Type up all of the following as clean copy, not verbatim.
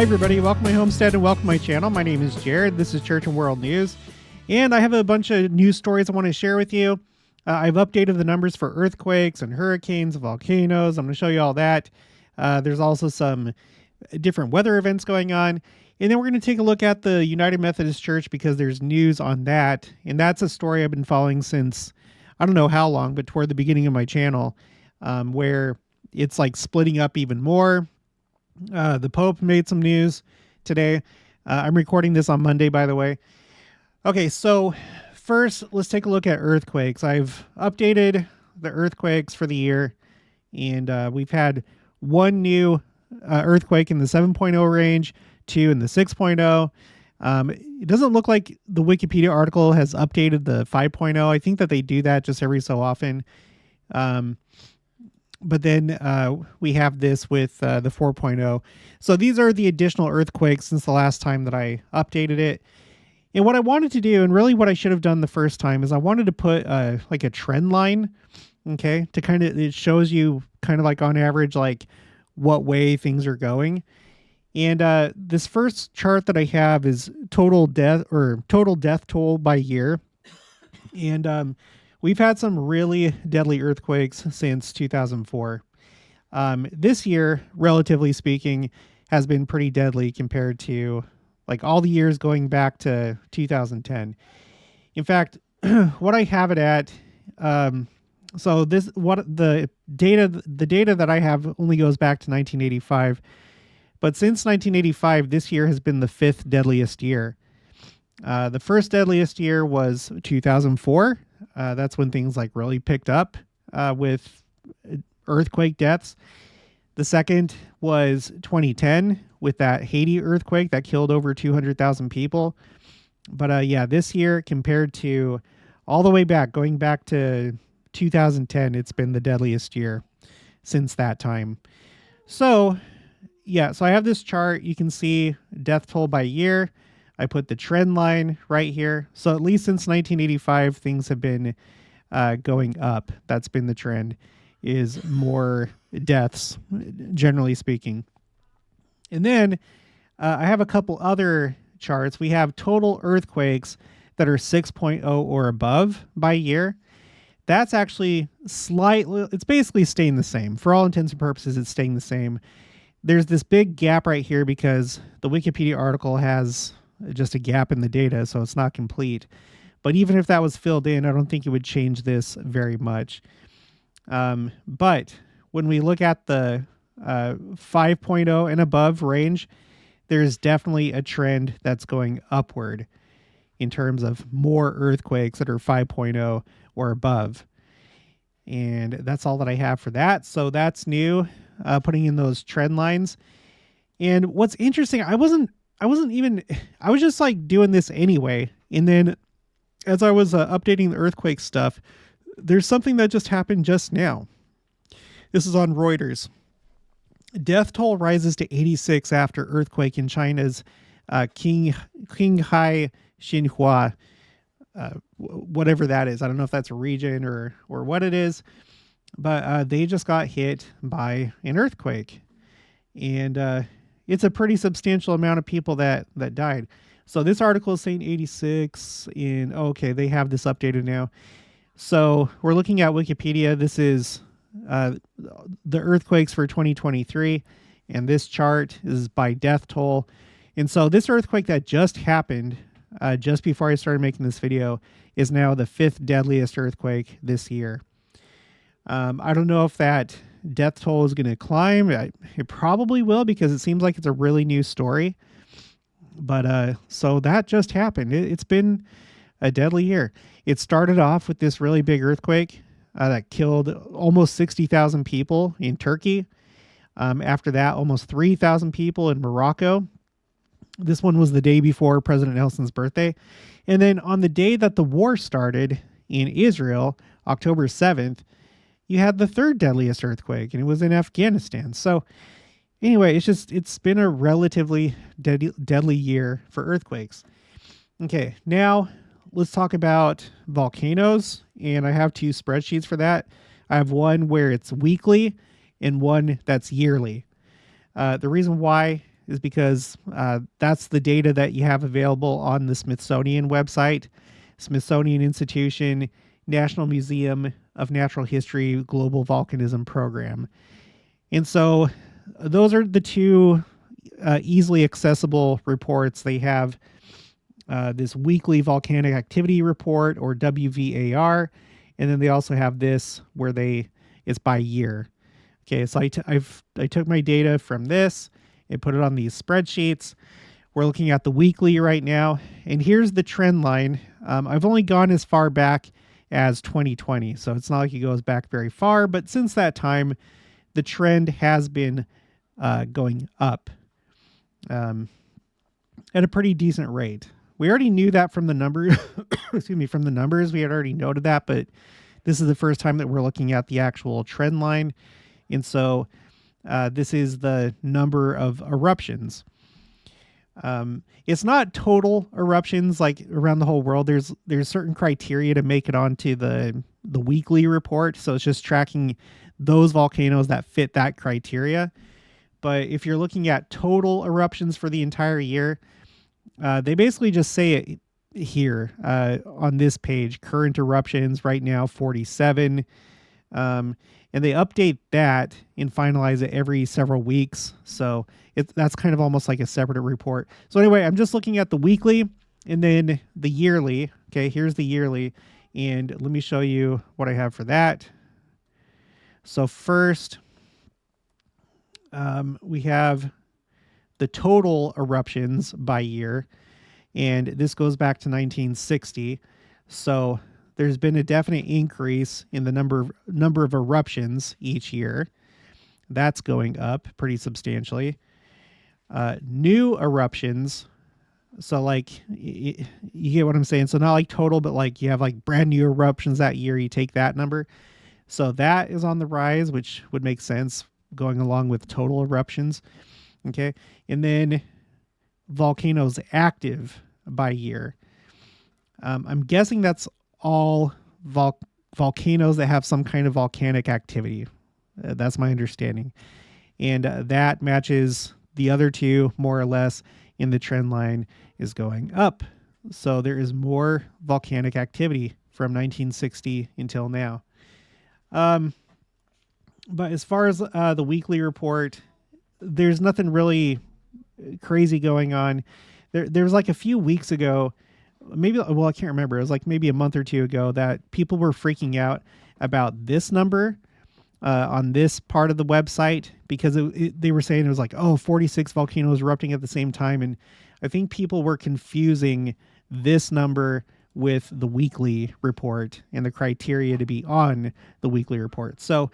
everybody, welcome to my homestead and welcome to my channel. My name is Jared. This is Church and World News, and I have a bunch of news stories I want to share with you. I've updated the numbers for earthquakes and hurricanes, volcanoes. I'm going to show you all that. There's also some different weather events going on, and then we're going to take a look at the United Methodist Church because there's news on that, and that's a story I've been following since I don't know how long, but toward the beginning of my channel, where it's like splitting up even more. The Pope made some news today. I'm recording this on Monday, by the way. Okay, so first, let's take a look at earthquakes. I've updated the earthquakes for the year, and we've had one new earthquake in the 7.0 range, two in the 6.0. It doesn't look like the Wikipedia article has updated the 5.0. I think that they do that just every so often. But then we have this with the 4.0. So these are the additional earthquakes since the last time that I updated it. And what I wanted to do, and really what I should have done the first time, is I wanted to put like a trend line, okay, to kind of, it shows you kind of like on average, like what way things are going. And this first chart that I have is total death toll by year. And we've had some really deadly earthquakes since 2004. This year, relatively speaking, has been pretty deadly compared to like all the years going back to 2010. In fact, what I have it at, so this the data that I have only goes back to 1985. But since 1985, this year has been the fifth deadliest year. The first deadliest year was 2004. That's when things like really picked up with earthquake deaths. The second was 2010 with that Haiti earthquake that killed over 200,000 people. But yeah, this year compared to all the way back, going back to 2010, it's been the deadliest year since that time. So yeah, so I have this chart. You can see death toll by year. I put the trend line right here. So at least since 1985, things have been going up. That's been the trend, is more deaths, generally speaking. And then I have a couple other charts. We have total earthquakes that are 6.0 or above by year. That's actually slightly, it's basically staying the same. For all intents and purposes, it's staying the same. There's this big gap right here because the Wikipedia article has just a gap in the data, so it's not complete. But even if that was filled in, I don't think it would change this very much. But when we look at the 5.0 and above range, there's definitely a trend that's going upward in terms of more earthquakes that are 5.0 or above. And that's all that I have for that. So that's new, putting in those trend lines. And what's interesting, I was just like doing this anyway. And then as I was updating the earthquake stuff, there's something that just happened just now. This is on Reuters. Death toll rises to 86 after earthquake in China's Qinghai, Xinhua, whatever that is. I don't know if that's a region or what it is, but they just got hit by an earthquake. And it's a pretty substantial amount of people that died. So this article is saying 86 in, okay, they have this updated now. So we're looking at Wikipedia. This is the earthquakes for 2023. And this chart is by death toll. And so this earthquake that just happened just before I started making this video is now the fifth deadliest earthquake this year. I don't know if that death toll is going to climb. It probably will because it seems like it's a really new story. But so that just happened. It's been a deadly year. It started off with this really big earthquake that killed almost 60,000 people in Turkey. After that, almost 3,000 people in Morocco. This one was the day before President Nelson's birthday. And then on the day that the war started in Israel, October 7th, you had the third deadliest earthquake, and it was in Afghanistan. So anyway, it's been a relatively deadly year for earthquakes. Okay, now let's talk about volcanoes, and I have two spreadsheets for that. I have one where it's weekly and one that's yearly. The reason why is because that's the data that you have available on the Smithsonian website, Smithsonian Institution, National Museum of Natural History Global Volcanism Program. And so those are the two easily accessible reports. They have this weekly volcanic activity report, or WVAR, and then they also have this where it's by year. Okay, so I took my data from this and put it on these spreadsheets. We're looking at the weekly right now, and here's the trend line. I've only gone as far back as 2020, so it's not like it goes back very far, but since that time, the trend has been going up at a pretty decent rate. We already knew that from the numbers. Excuse me, from the numbers, we had already noted that, but this is the first time that we're looking at the actual trend line. And so this is the number of eruptions. It's not total eruptions like around the whole world. There's certain criteria to make it onto the weekly report. So it's just tracking those volcanoes that fit that criteria. But if you're looking at total eruptions for the entire year, they basically just say it here on this page. Current eruptions right now, 47. And they update that and finalize it every several weeks. So that's kind of almost like a separate report. So anyway, I'm just looking at the weekly and then the yearly. Okay, here's the yearly. And let me show you what I have for that. So first, we have the total eruptions by year. And this goes back to 1960. So there's been a definite increase in the number of eruptions each year. That's going up pretty substantially. New eruptions, so like you get what I'm saying. So not like total, but like you have like brand new eruptions that year. You take that number. So that is on the rise, which would make sense going along with total eruptions. Okay, and then volcanoes active by year. I'm guessing that's all volcanoes that have some kind of volcanic activity. That's my understanding. And that matches the other two more or less, and the trend line is going up. So there is more volcanic activity from 1960 until now. But as far as the weekly report, there's nothing really crazy going on. There was like a few weeks ago, I can't remember. It was like maybe a month or two ago that people were freaking out about this number on this part of the website because they were saying it was like, 46 volcanoes erupting at the same time. And I think people were confusing this number with the weekly report and the criteria to be on the weekly report. So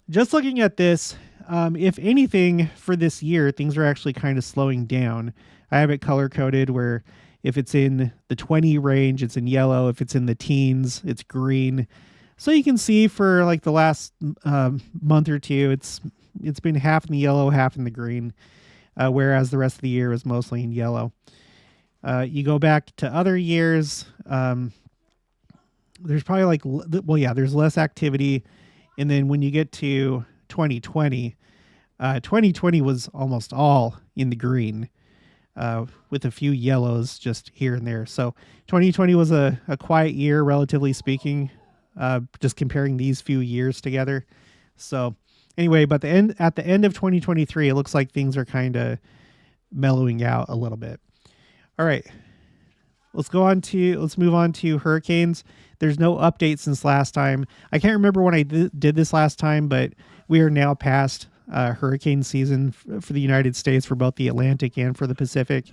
just looking at this, if anything for this year, things are actually kind of slowing down. I have it color coded where if it's in the 20 range, it's in yellow. If it's in the teens, it's green. So you can see for like the last month or two, it's been half in the yellow, half in the green, whereas the rest of the year is mostly in yellow. You go back to other years, there's probably there's less activity. And then when you get to 2020, 2020 was almost all in the green. With a few yellows just here and there. So 2020 was a quiet year, relatively speaking, just comparing these few years together. So anyway, but at the end of 2023, it looks like things are kind of mellowing out a little bit. All right, let's move on to hurricanes. There's no update since last time. I can't remember when I did this last time, but we are now past hurricane season for the United States, for both the Atlantic and for the Pacific.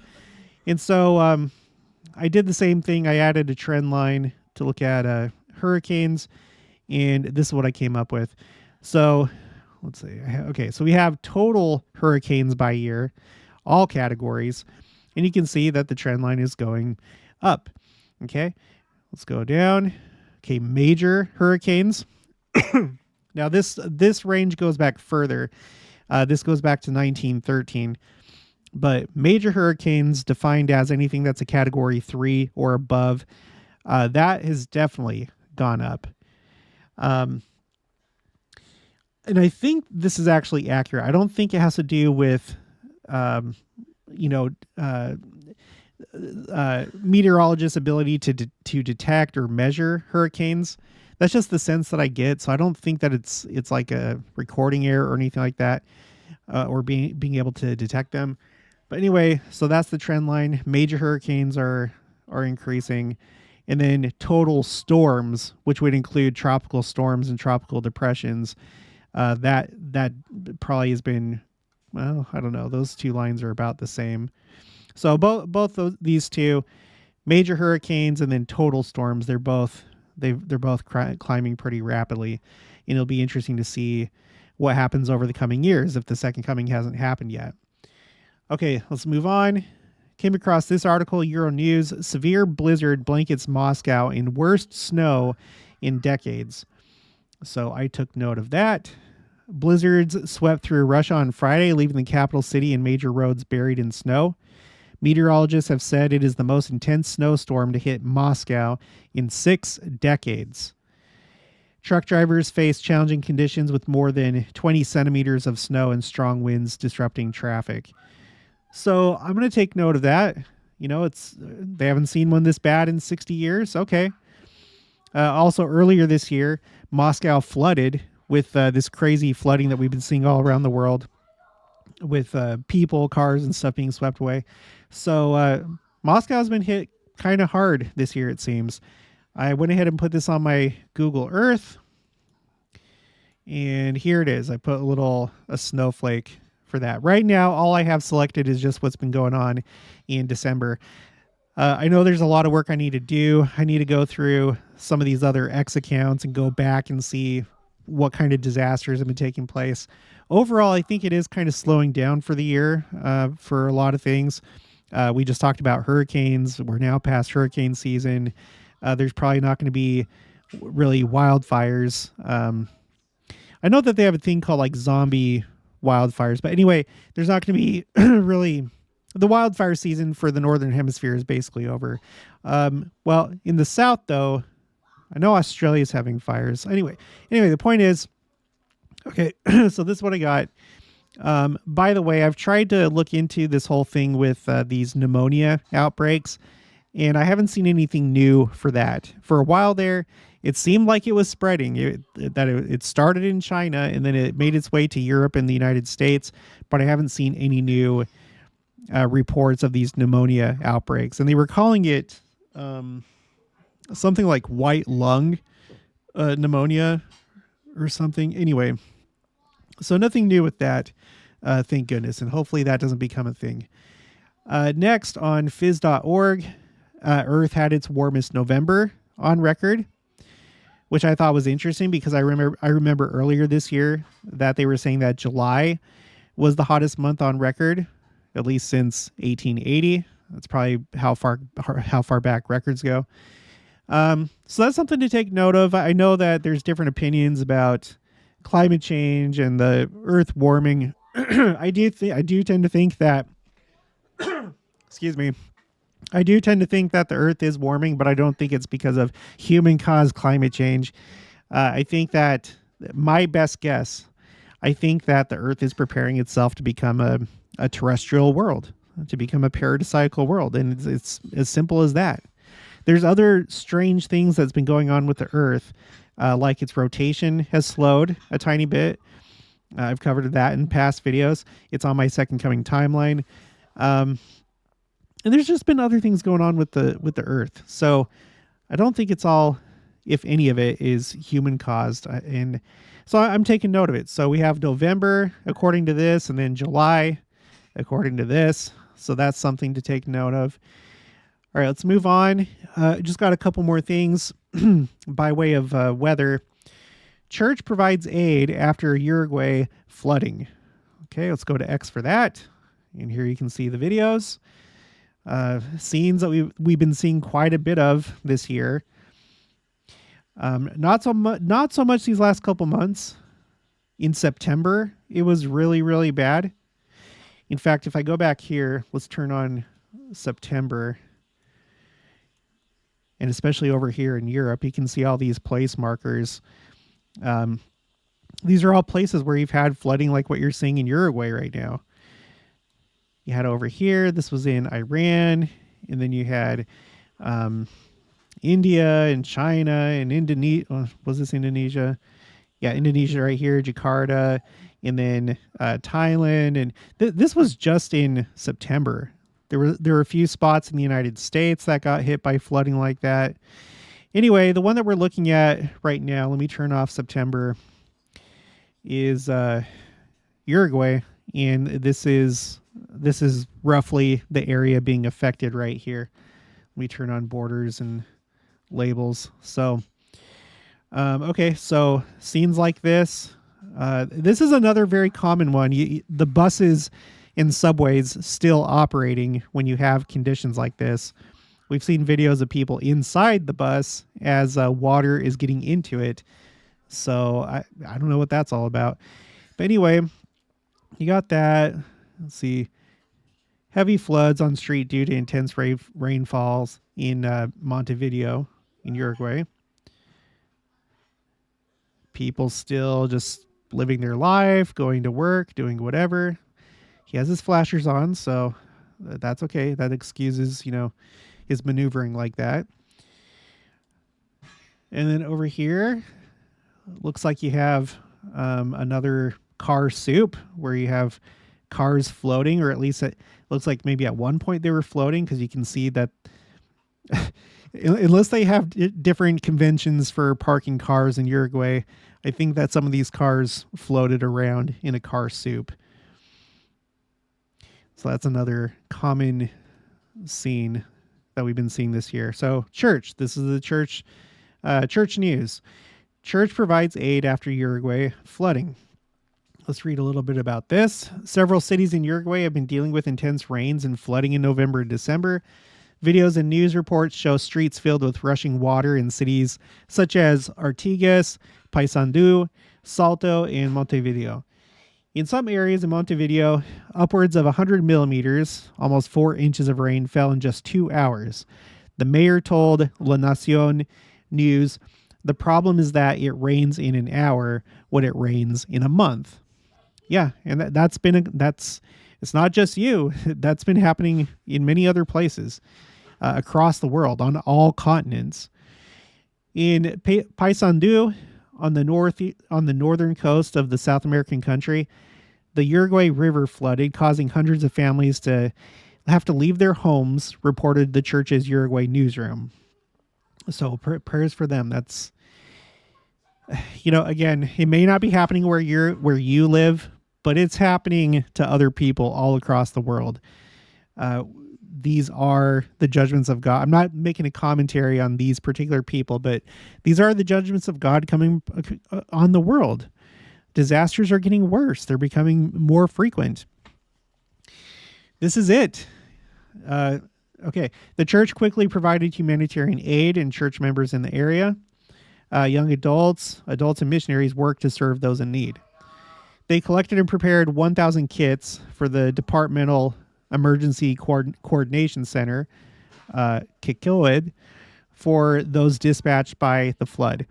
And so I did the same thing. I added a trend line to look at hurricanes, and this is what I came up with. So let's see. Okay, so we have total hurricanes by year, all categories, and you can see that the trend line is going up. Okay, let's go down. Okay, major hurricanes. Now, this range goes back further. This goes back to 1913. But major hurricanes, defined as anything that's a category 3 or above, that has definitely gone up. And I think this is actually accurate. I don't think it has to do with you know, meteorologists' ability to detect or measure hurricanes. That's just the sense that I get. So I don't think that it's like a recording error or anything like that, or being able to detect them. But anyway, so that's the trend line. Major hurricanes are increasing, and then total storms, which would include tropical storms and tropical depressions, that probably has been, well, I don't know. Those two lines are about the same. So both these two, major hurricanes and then total storms, they're both climbing pretty rapidly, and it'll be interesting to see what happens over the coming years if the second coming hasn't happened yet. Okay, let's move on. Came across this article, Euronews: severe blizzard blankets Moscow in worst snow in decades. So I took note of that. Blizzards swept through Russia on Friday, leaving the capital city and major roads buried in snow. Meteorologists have said it is the most intense snowstorm to hit Moscow in 6 decades. Truck drivers face challenging conditions with more than 20 centimeters of snow and strong winds disrupting traffic. So I'm going to take note of that. You know, they haven't seen one this bad in 60 years. Okay. Also, earlier this year, Moscow flooded with this crazy flooding that we've been seeing all around the world, with people, cars, and stuff being swept away. So Moscow's been hit kind of hard this year, it seems. I went ahead and put this on my Google Earth, and here it is. I put a snowflake for that. Right now, all I have selected is just what's been going on in December. I know there's a lot of work I need to do. I need to go through some of these other X accounts and go back and see what kind of disasters have been taking place. Overall, I think it is kind of slowing down for the year for a lot of things. We just talked about hurricanes. We're now past hurricane season. There's probably not going to be really wildfires. I know that they have a thing called like zombie wildfires, but anyway, there's not going to be really, the wildfire season for the Northern Hemisphere is basically over. Well, in the South though, I know Australia's having fires. Anyway, the point is, okay, so this is what I got. By the way, I've tried to look into this whole thing with these pneumonia outbreaks, and I haven't seen anything new for that. For a while there, it seemed like it was spreading, it started in China, and then it made its way to Europe and the United States, but I haven't seen any new reports of these pneumonia outbreaks. And they were calling it something like white lung pneumonia or something. Anyway, so nothing new with that, thank goodness, and hopefully that doesn't become a thing. Next, on phys.org, Earth had its warmest November on record, which I thought was interesting because I remember earlier this year that they were saying that July was the hottest month on record, at least since 1880. That's probably how far back records go. So that's something to take note of. I know that there's different opinions about climate change and the Earth warming. I do tend to think that, excuse me, I do tend to think that the Earth is warming, but I don't think it's because of human-caused climate change. I think that, my best guess, I think that the Earth is preparing itself to become a terrestrial world, to become a paradisiacal world, and it's as simple as that. There's other strange things that's been going on with the Earth, like its rotation has slowed a tiny bit. I've covered that in past videos. It's on my Second Coming timeline. And there's just been other things going on with the Earth. So I don't think it's all, if any of it, is human caused. And so I'm taking note of it. So we have November, according to this, and then July, according to this. So that's something to take note of. All right, let's move on. Just got a couple more things by way of weather. Church provides aid after Uruguay flooding. Okay, let's go to X for that. And here you can see the videos. Scenes that we've been seeing quite a bit of this year. Not so much these last couple months. In September, it was really, really bad. In fact, if I go back here, let's turn on September. And especially over here in Europe, you can see all these place markers. These are all places where you've had flooding like what you're seeing in Uruguay right now. You had over here, this was in Iran, and then you had India and China and Indonesia. Was this Indonesia? Yeah, Indonesia right here, Jakarta, and then Thailand. And this was just in September. There were a few spots in the United States that got hit by flooding like that. Anyway, the one that we're looking at right now, let me turn off September, is Uruguay, and this is roughly the area being affected right here. Let me turn on borders and labels. So okay, so scenes like this. This is another very common one. The buses and subways still operating when you have conditions like this. We've seen videos of people inside the bus as water is getting into it. So I don't know what that's all about. But anyway, you got that. Let's see. Heavy floods on street due to intense rainfalls in Montevideo in Uruguay. People still just living their life, going to work, doing whatever. He has his flashers on, so that's okay. That excuses, his maneuvering like that. And then over here, looks like you have another car soup where you have cars floating, or at least it looks like maybe at one point they were floating, because you can see that unless they have different conventions for parking cars in Uruguay, I think that some of these cars floated around in a car soup. So that's another common scene that we've been seeing this year. So church, this is the church news. Church provides aid after Uruguay flooding. Let's read a little bit about this. Several cities in Uruguay have been dealing with intense rains and flooding in November and December. Videos and news reports show streets filled with rushing water in cities such as Artigas, Paysandú, Salto, and Montevideo. In some areas in Montevideo, upwards of 100 millimeters, almost 4 inches of rain fell in just 2 hours. The mayor told La Nación News, "The problem is that it rains in an hour what it rains in a month." Yeah, and it's not just you. That's been happening in many other places across the world, on all continents. In Paysandú, on the northern coast of the South American country, the Uruguay River flooded, causing hundreds of families to have to leave their homes, reported the church's Uruguay newsroom. So prayers for them. That's, again, it may not be happening where you live, but it's happening to other people all across the world. These are the judgments of God. I'm not making a commentary on these particular people, but these are the judgments of God coming on the world. Disasters are getting worse. They're becoming more frequent. This is it. Okay. The church quickly provided humanitarian aid, and church members in the area, young adults and missionaries worked to serve those in need. They collected and prepared 1,000 kits for the Departmental Emergency Coordination Center, Qinghai, for those dispatched by the flood.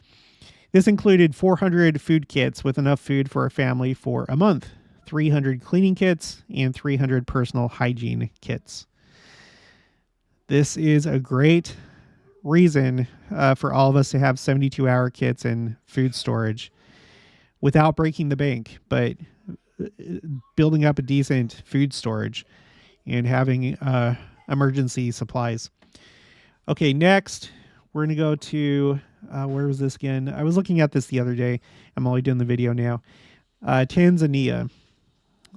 This included 400 food kits with enough food for a family for a month, 300 cleaning kits, and 300 personal hygiene kits. This is a great reason for all of us to have 72-hour kits and food storage without breaking the bank, but building up a decent food storage and having emergency supplies. Okay, next, we're going to go to, where was this again? I was looking at this the other day. I'm only doing the video now. Tanzania.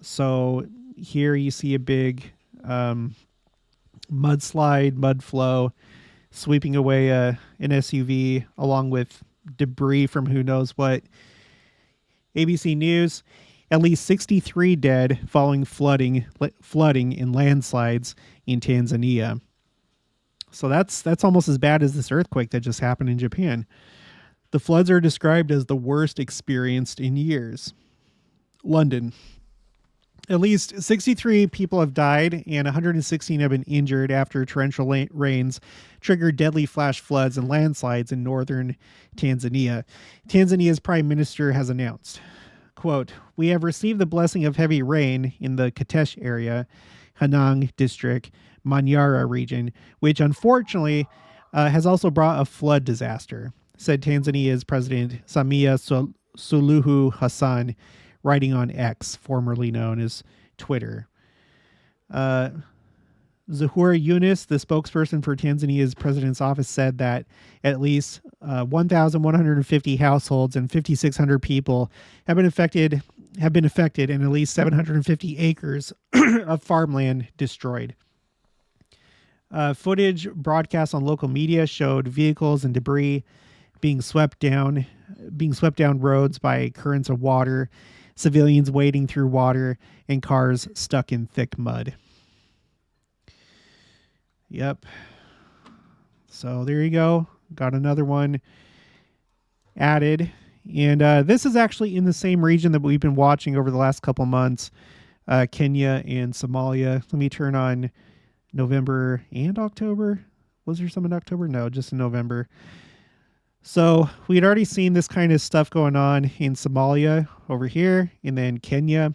So here you see a big mudslide, mud flow, sweeping away an SUV along with debris from who knows what. ABC News, at least 63 dead following flooding in landslides in Tanzania. So that's almost as bad as this earthquake that just happened in Japan. The floods are described as the worst experienced in years. London. At least 63 people have died and 116 have been injured after torrential rains triggered deadly flash floods and landslides in northern Tanzania. Tanzania's prime minister has announced, quote, "We have received the blessing of heavy rain in the Katesh area. Hanang District, Manyara region, which unfortunately has also brought a flood disaster, said Tanzania's President Samia Suluhu Hassan, writing on X, formerly known as Twitter. Zuhura Yunus, the spokesperson for Tanzania's president's office, said that at least 1,150 households and 5,600 people have been affected, and at least 750 acres of farmland destroyed. Footage broadcast on local media showed vehicles and debris being swept down roads by currents of water, civilians wading through water, and cars stuck in thick mud. Yep. So there you go. Got another one added. And this is actually in the same region that we've been watching over the last couple months, Kenya and Somalia. Let me turn on November and October. Was there some in October? No, just in November. So we had already seen this kind of stuff going on in Somalia over here, and then Kenya.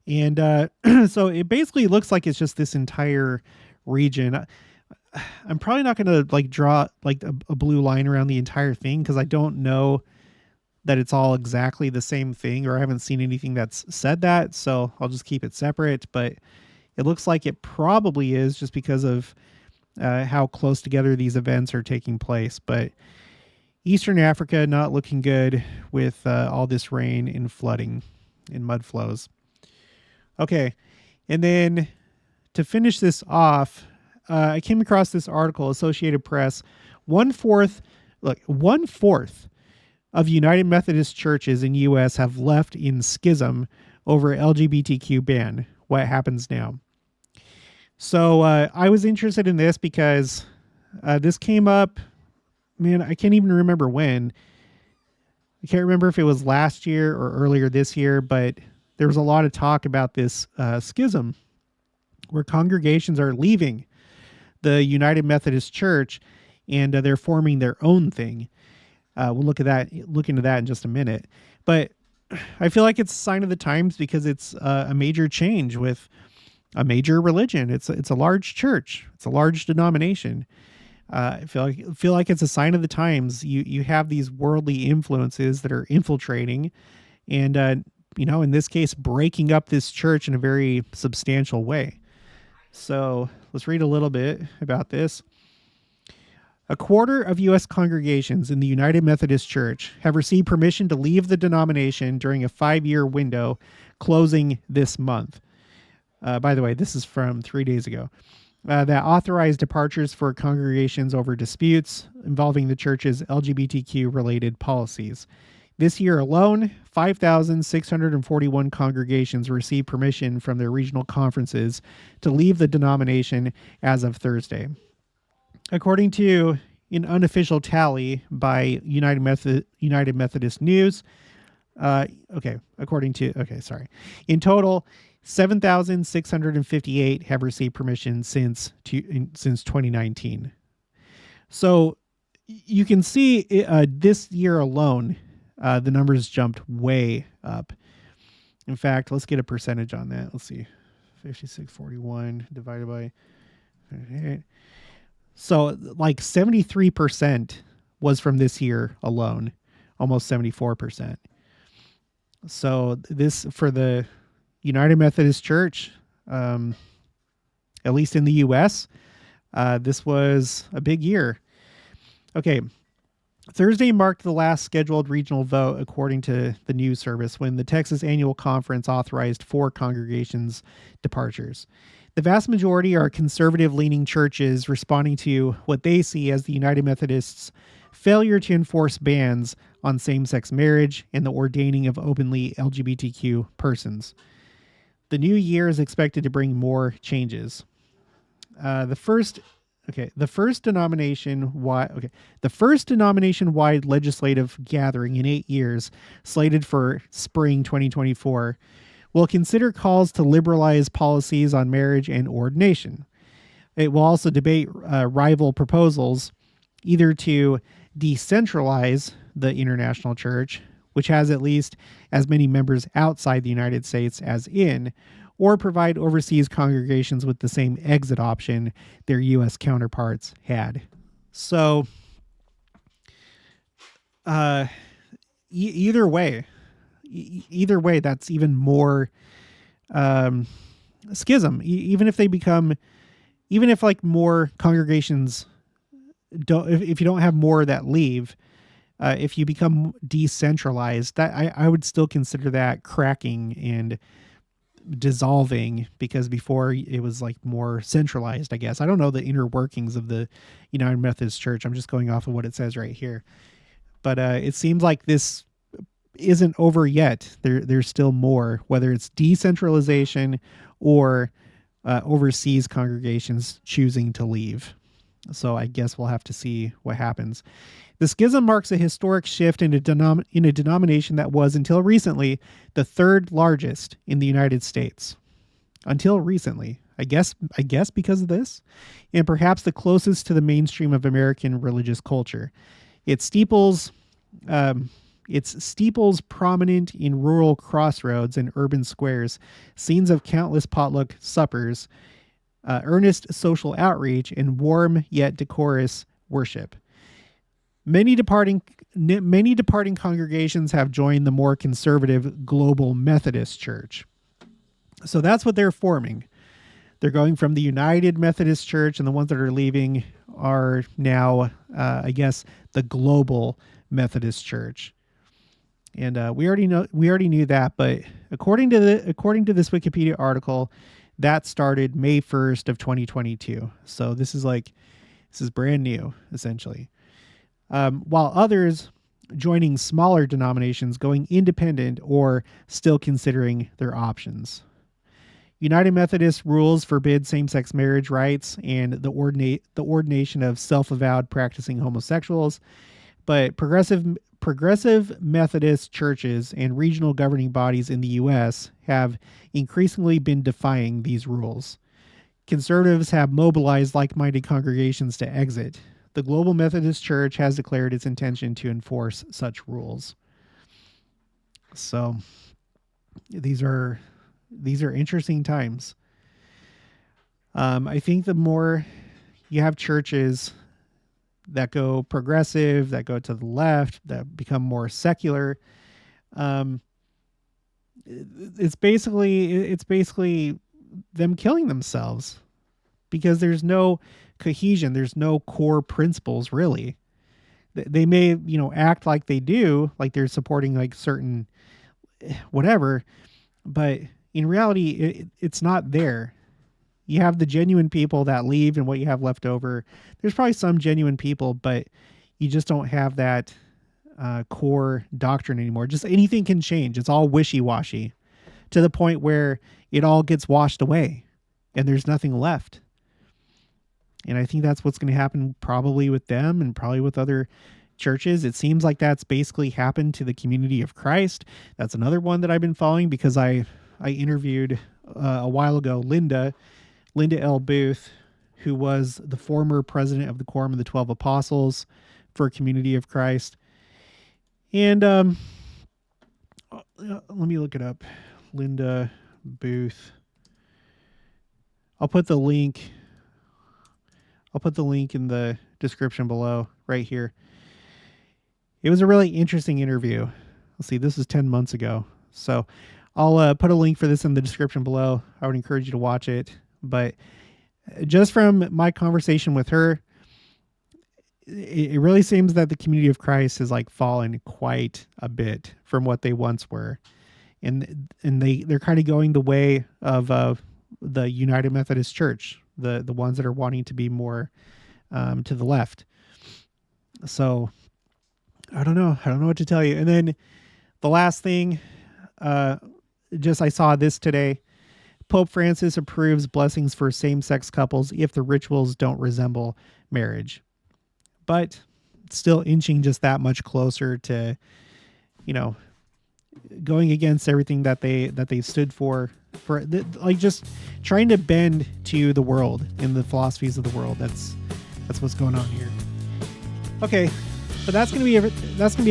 And so it basically looks like it's just this entire region. I'm probably not going to draw a blue line around the entire thing, because I don't know that it's all exactly the same thing, or I haven't seen anything that's said that. So I'll just keep it separate, but it looks like it probably is, just because of how close together these events are taking place. But Eastern Africa not looking good with all this rain and flooding and mud flows. Okay. And then to finish this off, I came across this article, Associated Press. One fourth of United Methodist churches in U.S. have left in schism over LGBTQ ban. What happens now? So I was interested in this because this came up, man, I can't even remember when. I can't remember if it was last year or earlier this year, but there was a lot of talk about this schism where congregations are leaving the United Methodist Church and they're forming their own thing. We'll look into that in just a minute. But I feel like it's a sign of the times, because it's a major change with a major religion. It's a large church. It's a large denomination. I feel like it's a sign of the times. You have these worldly influences that are infiltrating, and in this case, breaking up this church in a very substantial way. So let's read a little bit about this. A quarter of U.S. congregations in the United Methodist Church have received permission to leave the denomination during a 5-year window closing this month. By the way, this is from 3 days ago. That authorized departures for congregations over disputes involving the church's LGBTQ-related policies. This year alone, 5,641 congregations received permission from their regional conferences to leave the denomination as of Thursday. According to an unofficial tally by United Methodist News, in total, 7,658 have received permission since 2019. So you can see this year alone, the numbers jumped way up. In fact, let's get a percentage on that. Let's see. 5641 divided by 58. So 73% was from this year alone, almost 74%. So this, for the United Methodist Church, at least in the U.S., this was a big year. Okay. Thursday marked the last scheduled regional vote, according to the news service, when the Texas Annual Conference authorized 4 congregations' departures. The vast majority are conservative-leaning churches responding to what they see as the United Methodists' failure to enforce bans on same-sex marriage and the ordaining of openly LGBTQ persons. The new year is expected to bring more changes. The first denomination-wide legislative gathering in 8 years, slated for spring 2024, will consider calls to liberalize policies on marriage and ordination. It will also debate rival proposals, either to decentralize the international church, which has at least as many members outside the United States as in, or provide overseas congregations with the same exit option their U.S. counterparts had. So, either way, that's even more schism. Even if like more congregations don't, if you don't have more that leave, if you become decentralized, that I would still consider that cracking and dissolving, because before it was like more centralized, I guess. I don't know the inner workings of the United Methodist Church. I'm just going off of what it says right here. But it seems like this isn't over yet. There's still more, whether it's decentralization or overseas congregations choosing to leave. So I guess we'll have to see what happens. The schism marks a historic shift in a denomination that was, until recently, the third largest in the United States. Until recently, I guess because of this, and perhaps the closest to the mainstream of American religious culture. Its steeples prominent in rural crossroads and urban squares, scenes of countless potluck suppers, earnest social outreach, and warm yet decorous worship. Many departing congregations have joined the more conservative Global Methodist Church. So that's what they're forming. They're going from the United Methodist Church, and the ones that are leaving are now, I guess, the Global Methodist Church. And we already knew that, but according to this Wikipedia article, that started May 1st of 2022. So this is brand new, essentially. While others joining smaller denominations, going independent, or still considering their options. United Methodist rules forbid same-sex marriage rights and the ordination of self-avowed practicing homosexuals, but progressive Methodist churches and regional governing bodies in the U.S. have increasingly been defying these rules. Conservatives have mobilized like-minded congregations to exit. The Global Methodist Church has declared its intention to enforce such rules. So these are interesting times. I think the more you have churches that go progressive, that go to the left, that become more secular, it's basically them killing themselves, because there's no cohesion, there's no core principles really. They may, act like they do, like they're supporting like certain whatever, but in reality, it's not there. You have the genuine people that leave, and what you have left over. There's probably some genuine people, but you just don't have that core doctrine anymore. Just anything can change. It's all wishy-washy to the point where it all gets washed away and there's nothing left. And I think that's what's going to happen probably with them and probably with other churches. It seems like that's basically happened to the Community of Christ. That's another one that I've been following, because I interviewed a while ago Linda L. Booth, who was the former president of the Quorum of the 12 Apostles for Community of Christ. And let me look it up. Linda Booth. I'll put the link in the description below right here. It was a really interesting interview. Let's see, this is 10 months ago. So I'll put a link for this in the description below. I would encourage you to watch it. But just from my conversation with her, it really seems that the Community of Christ has like fallen quite a bit from what they once were. And they're kind of going the way of the United Methodist Church, the ones that are wanting to be more to the left. So I don't know what to tell you. And then the last thing, I saw this today. Pope Francis approves blessings for same-sex couples if the rituals don't resemble marriage, but still inching just that much closer to, going against everything that they stood for like just trying to bend to the world and the philosophies of the world. That's what's going on here. Okay. But that's gonna be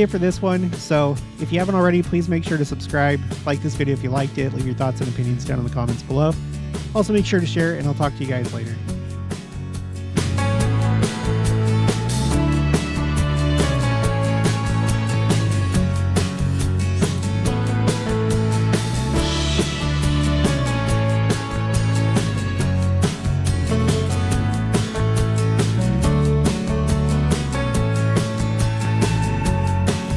it for this one. So if you haven't already, please make sure to subscribe, like this video if you liked it, leave your thoughts and opinions down in the comments below. Also make sure to share, and I'll talk to you guys later.